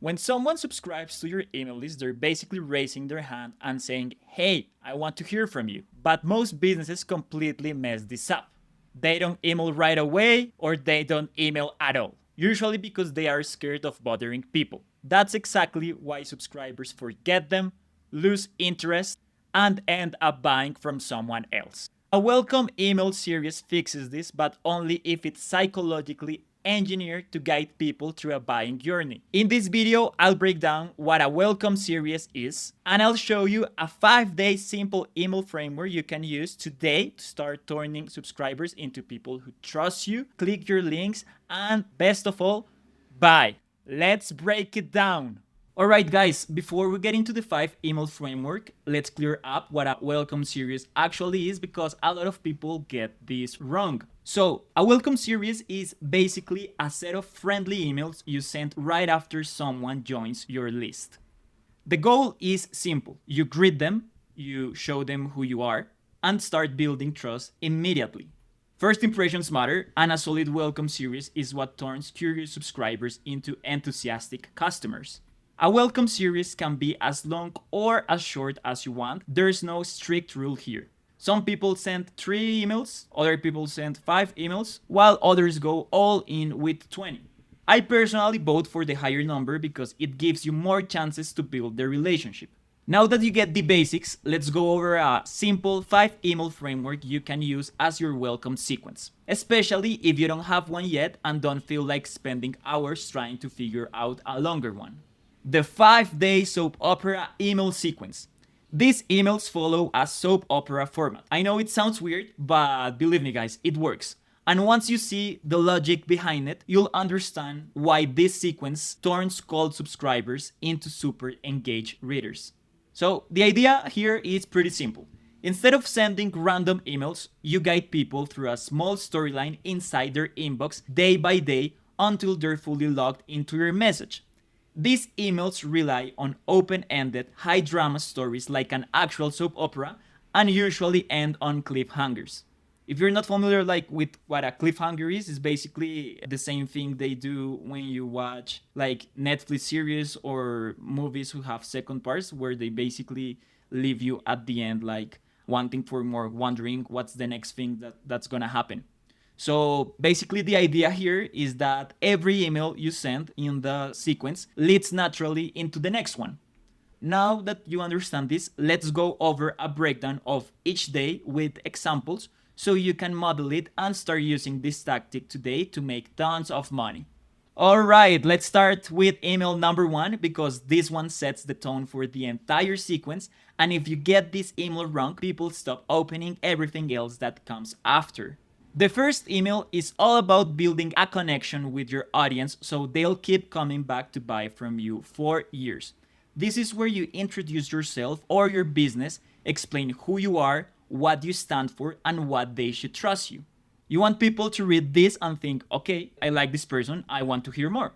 When someone subscribes to your email list, they're basically raising their hand and saying, hey, I want to hear from you. But most businesses completely mess this up. They don't email right away or they don't email at all, usually because they are scared of bothering people. That's exactly why subscribers forget them, lose interest, and end up buying from someone else. A welcome email series fixes this, but only if it's psychologically engineered to guide people through a buying journey. In this video, I'll break down what a welcome series is, and I'll show you a 5-day simple email framework you can use today to start turning subscribers into people who trust you, click your links, and best of all, buy. Let's break it down. Alright guys, before we get into the 5 email framework, let's clear up what a welcome series actually is because a lot of people get this wrong. So, a welcome series is basically a set of friendly emails you send right after someone joins your list. The goal is simple. You greet them, you show them who you are, and start building trust immediately. First impressions matter, and a solid welcome series is what turns curious subscribers into enthusiastic customers. A welcome series can be as long or as short as you want. There's no strict rule here. Some people send 3 emails, other people send 5 emails, while others go all in with 20. I personally vote for the higher number because it gives you more chances to build the relationship. Now that you get the basics, let's go over a simple 5 email framework you can use as your welcome sequence, especially if you don't have one yet and don't feel like spending hours trying to figure out a longer one. The 5-day soap opera email sequence. These emails follow a soap opera format. I know it sounds weird, but believe me guys, it works. And once you see the logic behind it, you'll understand why this sequence turns cold subscribers into super engaged readers. So the idea here is pretty simple. Instead of sending random emails, you guide people through a small storyline inside their inbox day by day until they're fully logged into your message. These emails rely on open-ended, high-drama stories like an actual soap opera and usually end on cliffhangers. If you're not familiar with what a cliffhanger is, it's basically the same thing they do when you watch like Netflix series or movies who have second parts where they basically leave you at the end like wanting for more, wondering what's the next thing that's gonna happen. So basically the idea here is that every email you send in the sequence leads naturally into the next one. Now that you understand this, let's go over a breakdown of each day with examples so you can model it and start using this tactic today to make tons of money. Alright, let's start with email number 1 because this one sets the tone for the entire sequence, and if you get this email wrong, people stop opening everything else that comes after. The first email is all about building a connection with your audience so they'll keep coming back to buy from you for years. This is where you introduce yourself or your business, explain who you are, what you stand for, and what they should trust you. You want people to read this and think, okay, I like this person, I want to hear more.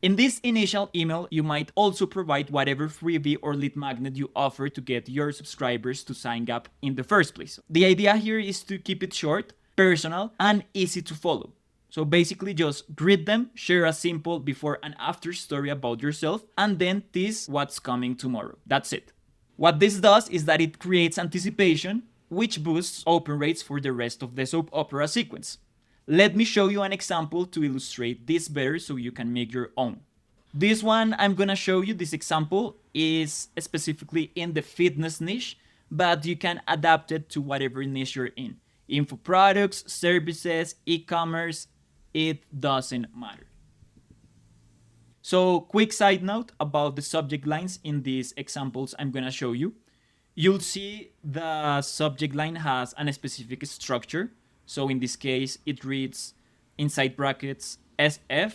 In this initial email, you might also provide whatever freebie or lead magnet you offer to get your subscribers to sign up in the first place. The idea here is to keep it short, personal, and easy to follow. So basically just greet them, share a simple before and after story about yourself, and then tease what's coming tomorrow. That's it. What this does is that it creates anticipation, which boosts open rates for the rest of the soap opera sequence. Let me show you an example to illustrate this better so you can make your own. This one I'm gonna show you, this example, is specifically in the fitness niche, but you can adapt it to whatever niche you're in. Info products, services, e-commerce, it doesn't matter. So quick side note about the subject lines in these examples I'm gonna show you. You'll see the subject line has a specific structure. So in this case, it reads inside brackets SF,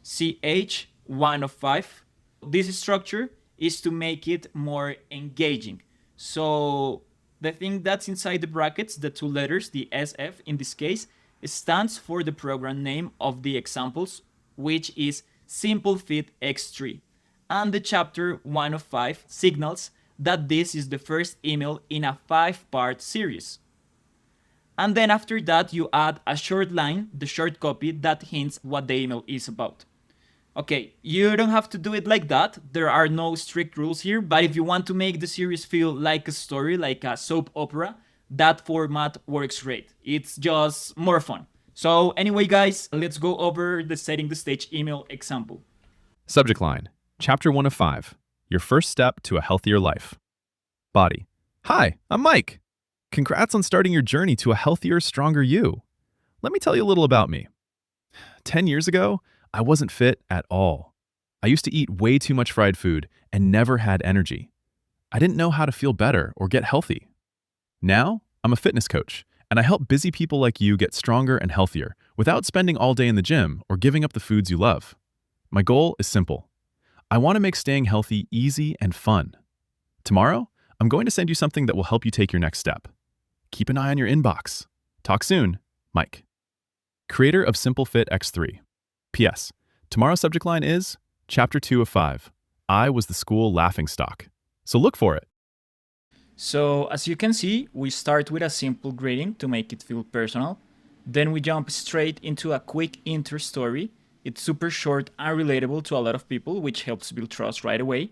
CH, 1 of 5. This structure is to make it more engaging. So the thing that's inside the brackets, the 2 letters, the SF in this case, stands for the program name of the examples, which is Simple Fit X3. And the chapter 1 of 5 signals that this is the first email in a 5-part series. And then after that, you add a short line, the short copy, that hints what the email is about. Okay, you don't have to do it like that. There are no strict rules here, but if you want to make the series feel like a story, like a soap opera, that format works great. It's just more fun. So, anyway, guys, let's go over the setting the stage email example. Subject line, Chapter 1 of 5, Your First Step to a Healthier Life. Body. Hi, I'm Mike. Congrats on starting your journey to a healthier, stronger you. Let me tell you a little about me. 10 years ago, I wasn't fit at all. I used to eat way too much fried food and never had energy. I didn't know how to feel better or get healthy. Now, I'm a fitness coach, and I help busy people like you get stronger and healthier without spending all day in the gym or giving up the foods you love. My goal is simple. I want to make staying healthy easy and fun. Tomorrow, I'm going to send you something that will help you take your next step. Keep an eye on your inbox. Talk soon, Mike. Creator of Simple Fit X3. P.S. Tomorrow's subject line is Chapter 2 of 5. I was the school laughingstock. So look for it. So, as you can see, we start with a simple greeting to make it feel personal. Then we jump straight into a quick intro story. It's super short and relatable to a lot of people, which helps build trust right away.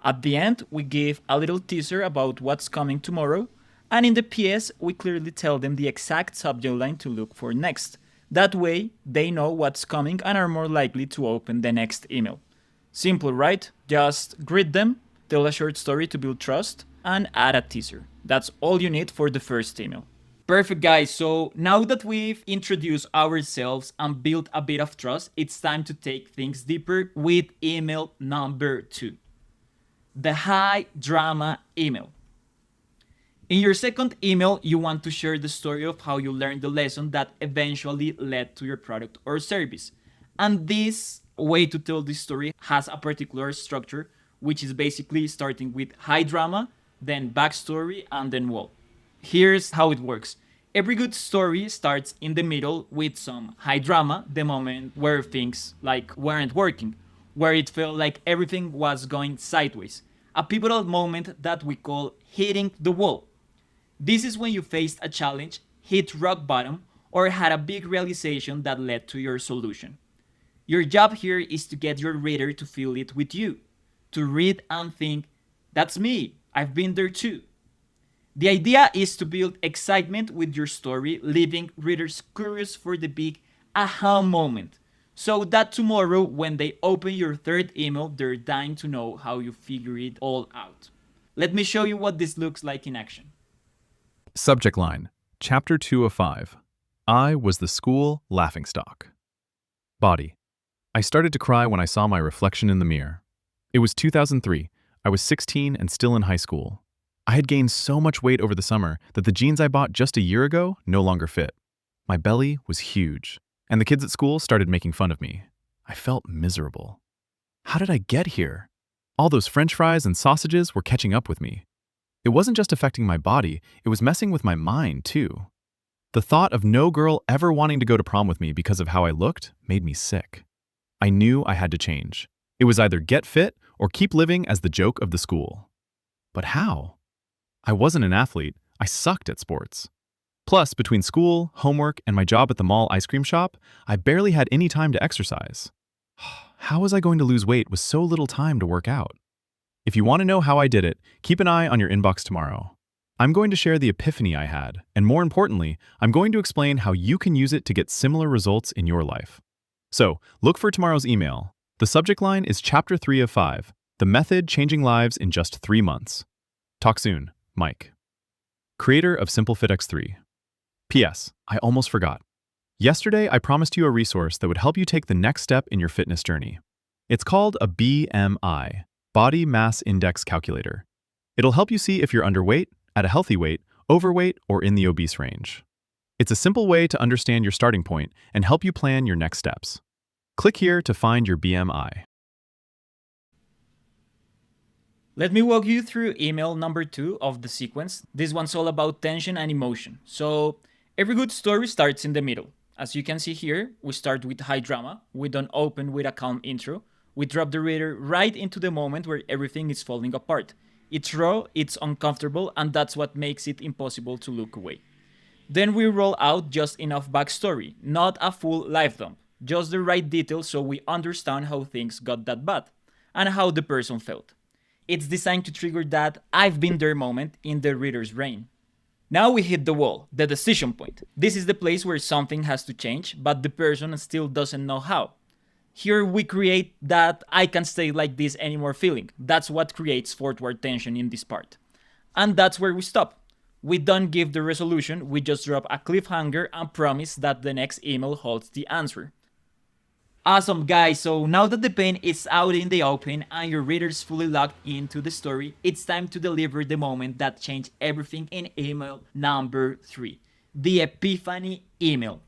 At the end, we give a little teaser about what's coming tomorrow, and in the PS, we clearly tell them the exact subject line to look for next. That way, they know what's coming and are more likely to open the next email. Simple, right? Just greet them, tell a short story to build trust, and add a teaser. That's all you need for the first email. Perfect, guys. So now that we've introduced ourselves and built a bit of trust, it's time to take things deeper with email number 2, the high drama email. In your second email, you want to share the story of how you learned the lesson that eventually led to your product or service. And this way to tell this story has a particular structure, which is basically starting with high drama, then backstory, and then wall. Here's how it works. Every good story starts in the middle with some high drama, the moment where things like weren't working, where it felt like everything was going sideways. A pivotal moment that we call hitting the wall. This is when you faced a challenge, hit rock bottom, or had a big realization that led to your solution. Your job here is to get your reader to feel it with you, to read and think, that's me, I've been there too. The idea is to build excitement with your story, leaving readers curious for the big aha moment, so that tomorrow when they open your third email, they're dying to know how you figure it all out. Let me show you what this looks like in action. Subject line, Chapter 2 of 5. I was the school laughingstock. Body. I started to cry when I saw my reflection in the mirror. It was 2003. I was 16 and still in high school. I had gained so much weight over the summer that the jeans I bought just a year ago no longer fit. My belly was huge, and the kids at school started making fun of me. I felt miserable. How did I get here? All those French fries and sausages were catching up with me. It wasn't just affecting my body, it was messing with my mind too. The thought of no girl ever wanting to go to prom with me because of how I looked made me sick. I knew I had to change. It was either get fit or keep living as the joke of the school. But how? I wasn't an athlete. I sucked at sports. Plus, between school, homework, and my job at the mall ice cream shop, I barely had any time to exercise. How was I going to lose weight with so little time to work out? If you want to know how I did it, keep an eye on your inbox tomorrow. I'm going to share the epiphany I had, and more importantly, I'm going to explain how you can use it to get similar results in your life. So, look for tomorrow's email. The subject line is Chapter 3 of 5, The Method Changing Lives in Just 3 Months. Talk soon, Mike. Creator of Simple Fit X3. P.S. I almost forgot. Yesterday, I promised you a resource that would help you take the next step in your fitness journey. It's called a BMI, Body Mass Index Calculator. It'll help you see if you're underweight, at a healthy weight, overweight, or in the obese range. It's a simple way to understand your starting point and help you plan your next steps. Click here to find your BMI. Let me walk you through email number 2 of the sequence. This one's all about tension and emotion. So, every good story starts in the middle. As you can see here, we start with high drama. We don't open with a calm intro. We drop the reader right into the moment where everything is falling apart. It's raw, it's uncomfortable, and that's what makes it impossible to look away. Then we roll out just enough backstory, not a full life dump. just the right details so we understand how things got that bad and how the person felt. It's designed to trigger that I've been there moment in the reader's brain. Now we hit the wall, the decision point. This is the place where something has to change, but the person still doesn't know how. Here we create that I can't stay like this anymore feeling. That's what creates forward tension in this part. And that's where we stop. We don't give the resolution, we just drop a cliffhanger and promise that the next email holds the answer. Awesome, guys. So now that the pain is out in the open and your readers fully locked into the story, it's time to deliver the moment that changed everything in email number 3, the epiphany email.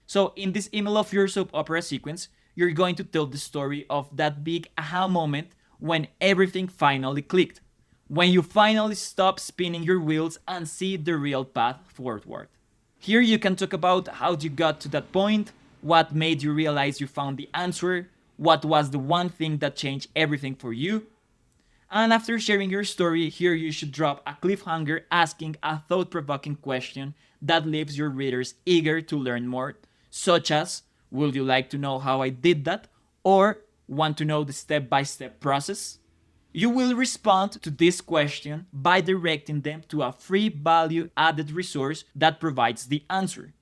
So in this email of your soap opera sequence, you're going to tell the story of that big aha moment when everything finally clicked. When you finally stop spinning your wheels and see the real path forward. Here you can talk about how you got to that point, what made you realize you found the answer, what was the one thing that changed everything for you. And after sharing your story, here you should drop a cliffhanger asking a thought-provoking question that leaves your readers eager to learn more, such as, would you like to know how I did that? Or want to know the step-by-step process? You will respond to this question by directing them to a free value-added resource that provides the answer.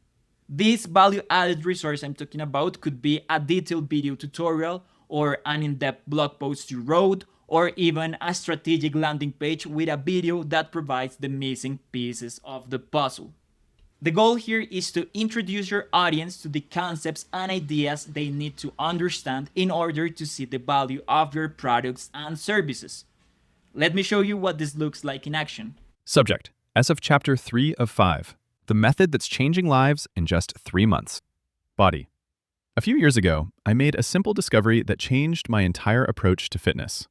This value-added resource I'm talking about could be a detailed video tutorial or an in-depth blog post you wrote or even a strategic landing page with a video that provides the missing pieces of the puzzle. The goal here is to introduce your audience to the concepts and ideas they need to understand in order to see the value of your products and services. Let me show you what this looks like in action. Subject: as of chapter 3 of 5. The method that's changing lives in just 3 months. Body: a few years ago, I made a simple discovery that changed my entire approach to fitness.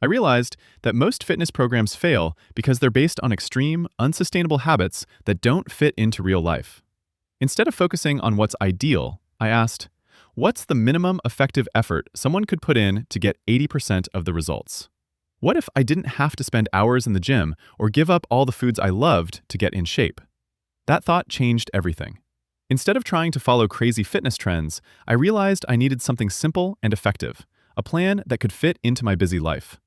I realized that most fitness programs fail because they're based on extreme, unsustainable habits that don't fit into real life. Instead of focusing on what's ideal, I asked, what's the minimum effective effort someone could put in to get 80% of the results? What if I didn't have to spend hours in the gym or give up all the foods I loved to get in shape? That thought changed everything. Instead of trying to follow crazy fitness trends, I realized I needed something simple and effective, a plan that could fit into my busy life.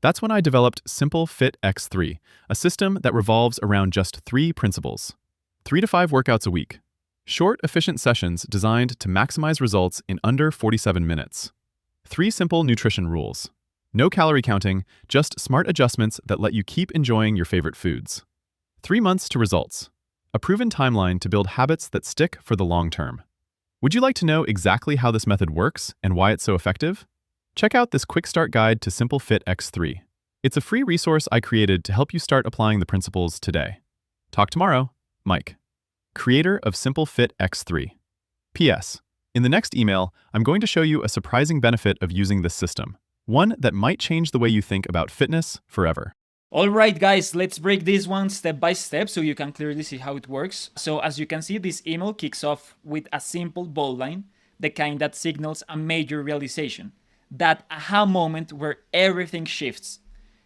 That's when I developed Simple Fit X3, a system that revolves around just 3 principles. 3 to 5 workouts a week. Short, efficient sessions designed to maximize results in under 47 minutes. 3 simple nutrition rules. No calorie counting, just smart adjustments that let you keep enjoying your favorite foods. 3 months to results. A proven timeline to build habits that stick for the long term. Would you like to know exactly how this method works and why it's so effective? Check out this quick start guide to Simple Fit X3. It's a free resource I created to help you start applying the principles today. Talk tomorrow, Mike, creator of Simple Fit X3. P.S. In the next email, I'm going to show you a surprising benefit of using this system, one that might change the way you think about fitness forever. Alright guys, let's break this one step by step so you can clearly see how it works. So as you can see, this email kicks off with a simple bold line, the kind that signals a major realization. That aha moment where everything shifts.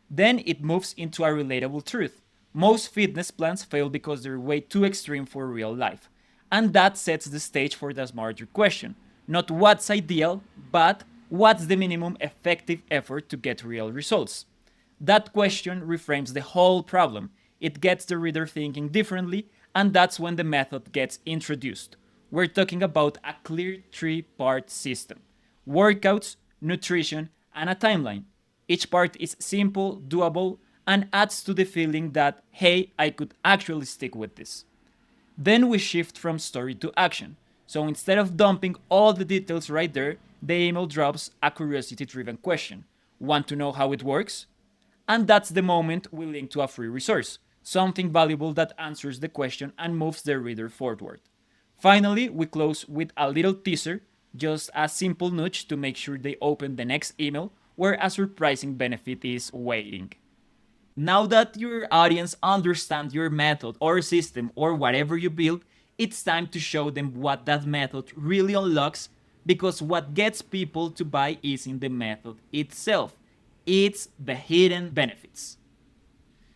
Then it moves into a relatable truth. Most fitness plans fail because they're way too extreme for real life. And that sets the stage for the smarter question. Not what's ideal, but what's the minimum effective effort to get real results. That question reframes the whole problem. It gets the reader thinking differently, and that's when the method gets introduced. We're talking about a clear 3-part system. Workouts, nutrition, and a timeline. Each part is simple, doable, and adds to the feeling that, hey, I could actually stick with this. Then we shift from story to action. So instead of dumping all the details right there, the email drops a curiosity-driven question. Want to know how it works? And that's the moment we link to a free resource, something valuable that answers the question and moves the reader forward. Finally, we close with a little teaser, just a simple nudge to make sure they open the next email where a surprising benefit is waiting. Now that your audience understands your method or system or whatever you build, it's time to show them what that method really unlocks, because what gets people to buy isn't the method itself, it's the hidden benefits.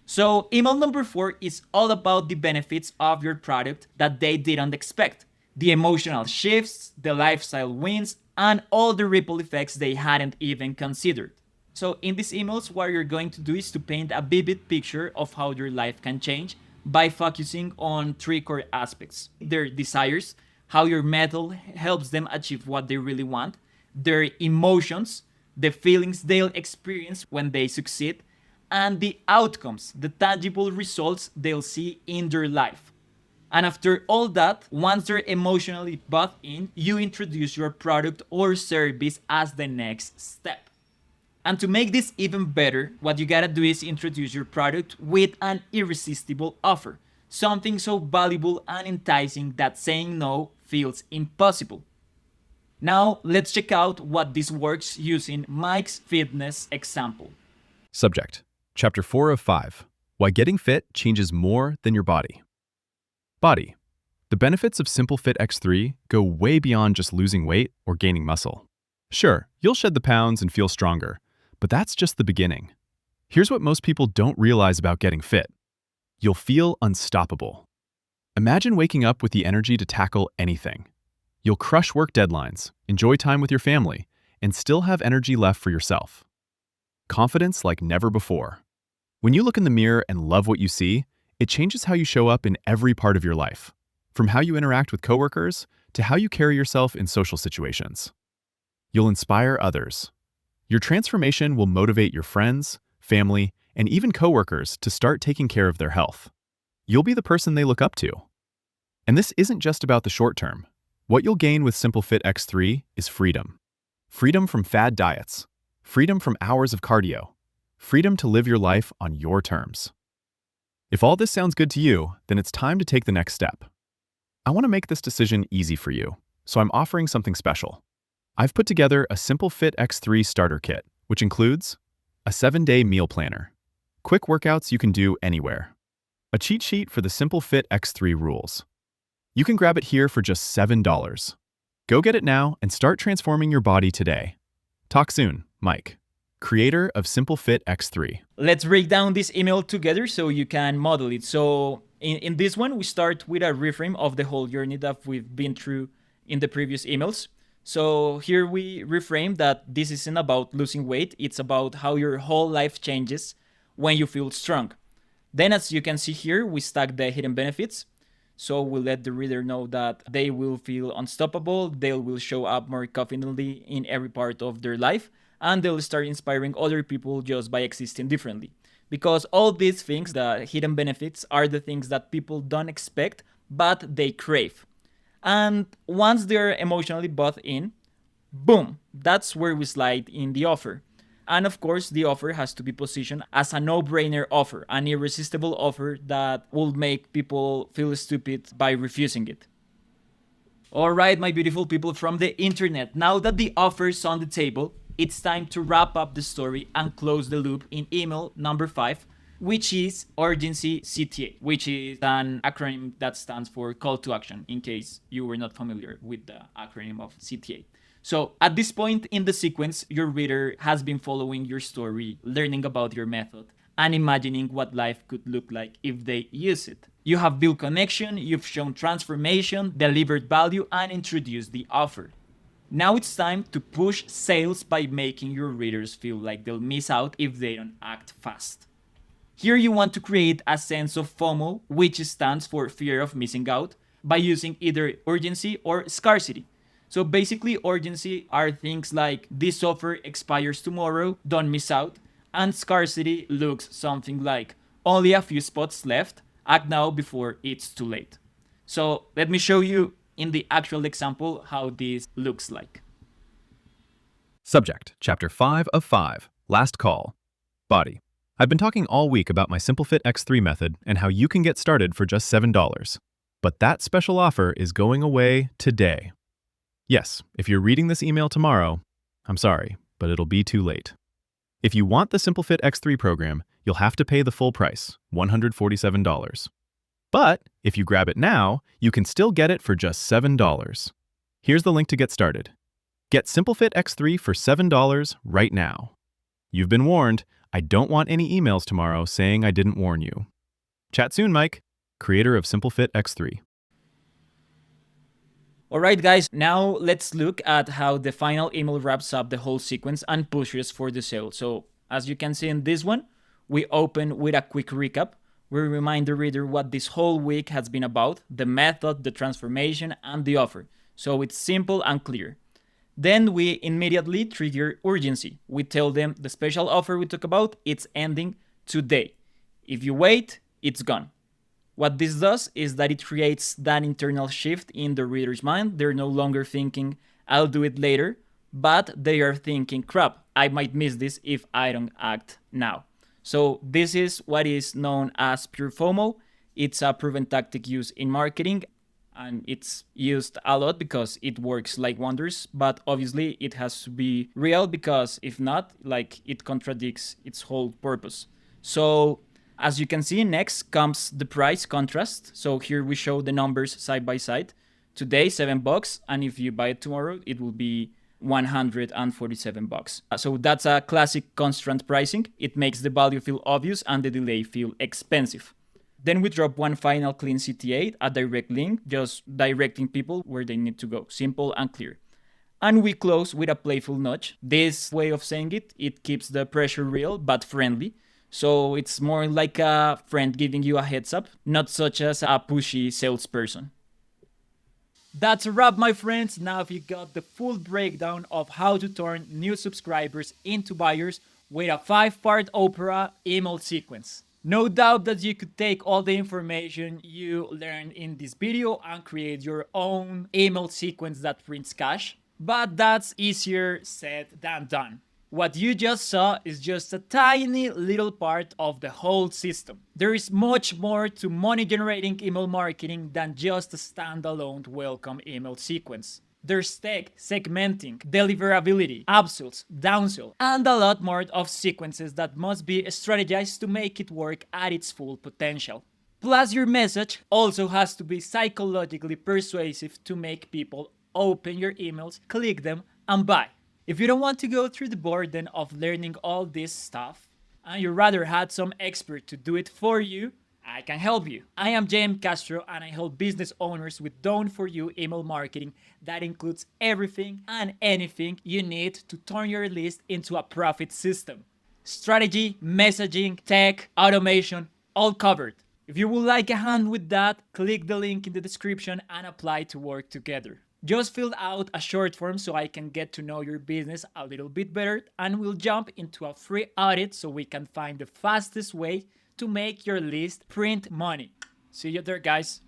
So email number 4 is all about the benefits of your product that they didn't expect. the emotional shifts, the lifestyle wins, and all the ripple effects they hadn't even considered. So, in these emails, what you're going to do is to paint a vivid picture of how your life can change by focusing on three core aspects: their desires, how your method helps them achieve what they really want, their emotions, the feelings they'll experience when they succeed, and the outcomes, the tangible results they'll see in their life. And after all that, once they're emotionally bought in, you introduce your product or service as the next step. And to make this even better, what you gotta do is introduce your product with an irresistible offer. Something so valuable and enticing that saying no feels impossible. Now, let's check out what this works using Mike's fitness example. Subject. Chapter 4 of 5. Why getting fit changes more than your body. Body. The benefits of Simple Fit X3 go way beyond just losing weight or gaining muscle. Sure, you'll shed the pounds and feel stronger, but that's just the beginning. Here's what most people don't realize about getting fit. You'll feel unstoppable. Imagine waking up with the energy to tackle anything. You'll crush work deadlines, enjoy time with your family, and still have energy left for yourself. Confidence like never before. When you look in the mirror and love what you see, it changes how you show up in every part of your life, from how you interact with coworkers to how you carry yourself in social situations. You'll inspire others. Your transformation will motivate your friends, family, and even coworkers to start taking care of their health. You'll be the person they look up to. And this isn't just about the short term. What you'll gain with Simple Fit X3 is freedom. Freedom from fad diets. Freedom from hours of cardio. Freedom to live your life on your terms. If all this sounds good to you, then it's time to take the next step. I want to make this decision easy for you, so I'm offering something special. I've put together a Simple Fit X3 starter kit, which includes a 7-day meal planner, quick workouts you can do anywhere, a cheat sheet for the Simple Fit X3 rules. You can grab it here for just $7. Go get it now and start transforming your body today. Talk soon, Mike, creator of Simple Fit X3. Let's break down this email together so you can model it. So in this one, we start with a reframe of the whole journey that we've been through in the previous emails. So here we reframe that this isn't about losing weight. It's about how your whole life changes when you feel strong. Then, as you can see here, we stack the hidden benefits. So we'll let the reader know that they will feel unstoppable, they will show up more confidently in every part of their life, and they'll start inspiring other people just by existing differently. Because all these things, the hidden benefits, are the things that people don't expect, but they crave. And once they're emotionally bought in, boom, that's where we slide in the offer. And of course, the offer has to be positioned as a no-brainer offer, an irresistible offer that will make people feel stupid by refusing it. Alright, my beautiful people from the internet, now that the offer is on the table, it's time to wrap up the story and close the loop in email number 5, which is Urgency CTA, which is an acronym that stands for Call to Action, in case you were not familiar with the acronym of CTA. So at this point in the sequence, your reader has been following your story, learning about your method, and imagining what life could look like if they use it. You have built connection, you've shown transformation, delivered value, and introduced the offer. Now it's time to push sales by making your readers feel like they'll miss out if they don't act fast. Here you want to create a sense of FOMO, which stands for fear of missing out, by using either urgency or scarcity. So basically, urgency are things like this offer expires tomorrow, don't miss out, and scarcity looks something like only a few spots left, act now before it's too late. So let me show you in the actual example how this looks like. Subject. Chapter 5 of 5. Last call. Body. I've been talking all week about my Simple Fit X3 method and how you can get started for just $7. But that special offer is going away today. Yes, if you're reading this email tomorrow, I'm sorry, but it'll be too late. If you want the Simple Fit X3 program, you'll have to pay the full price, $147. But if you grab it now, you can still get it for just $7. Here's the link to get started. Get Simple Fit X3 for $7 right now. You've been warned. I don't want any emails tomorrow saying I didn't warn you. Chat soon, Mike, creator of Simple Fit X3. Alright guys, now let's look at how the final email wraps up the whole sequence and pushes for the sale. So as you can see in this one, we open with a quick recap. We remind the reader what this whole week has been about, the method, the transformation, and the offer. So it's simple and clear. Then we immediately trigger urgency. We tell them the special offer we talk about, it's ending today. If you wait, it's gone. What this does is that it creates that internal shift in the reader's mind. They're no longer thinking, I'll do it later, but they are thinking, crap, I might miss this if I don't act now. So this is what is known as pure FOMO. It's a proven tactic used in marketing, and it's used a lot because it works like wonders, but obviously it has to be real, because if not, like, it contradicts its whole purpose. So as you can see, next comes the price contrast. So here we show the numbers side by side. Today $7, and if you buy it tomorrow it will be $147. So that's a classic constant pricing. It makes the value feel obvious and the delay feel expensive. Then we drop one final clean CTA, a direct link, just directing people where they need to go. Simple and clear. And we close with a playful nudge. This way of saying it, it keeps the pressure real but friendly. So it's more like a friend giving you a heads up, not such as a pushy salesperson. That's a wrap, my friends. Now if you got the full breakdown of how to turn new subscribers into buyers with a 5-part opera email sequence. No doubt that you could take all the information you learned in this video and create your own email sequence that prints cash, but that's easier said than done. What you just saw is just a tiny little part of the whole system. There is much more to money generating email marketing than just a standalone welcome email sequence. There's tech, segmenting, deliverability, upsells, downsells, and a lot more of sequences that must be strategized to make it work at its full potential. Plus, your message also has to be psychologically persuasive to make people open your emails, click them, and buy. If you don't want to go through the burden of learning all this stuff, and you rather had some expert to do it for you, I can help you. I am James Castro, and I help business owners with done for you email marketing that includes everything and anything you need to turn your list into a profit system. Strategy, messaging, tech, automation, all covered. If you would like a hand with that, click the link in the description and apply to work together. Just fill out a short form so I can get to know your business a little bit better, and we'll jump into a free audit so we can find the fastest way to make your list print money. See you there, guys.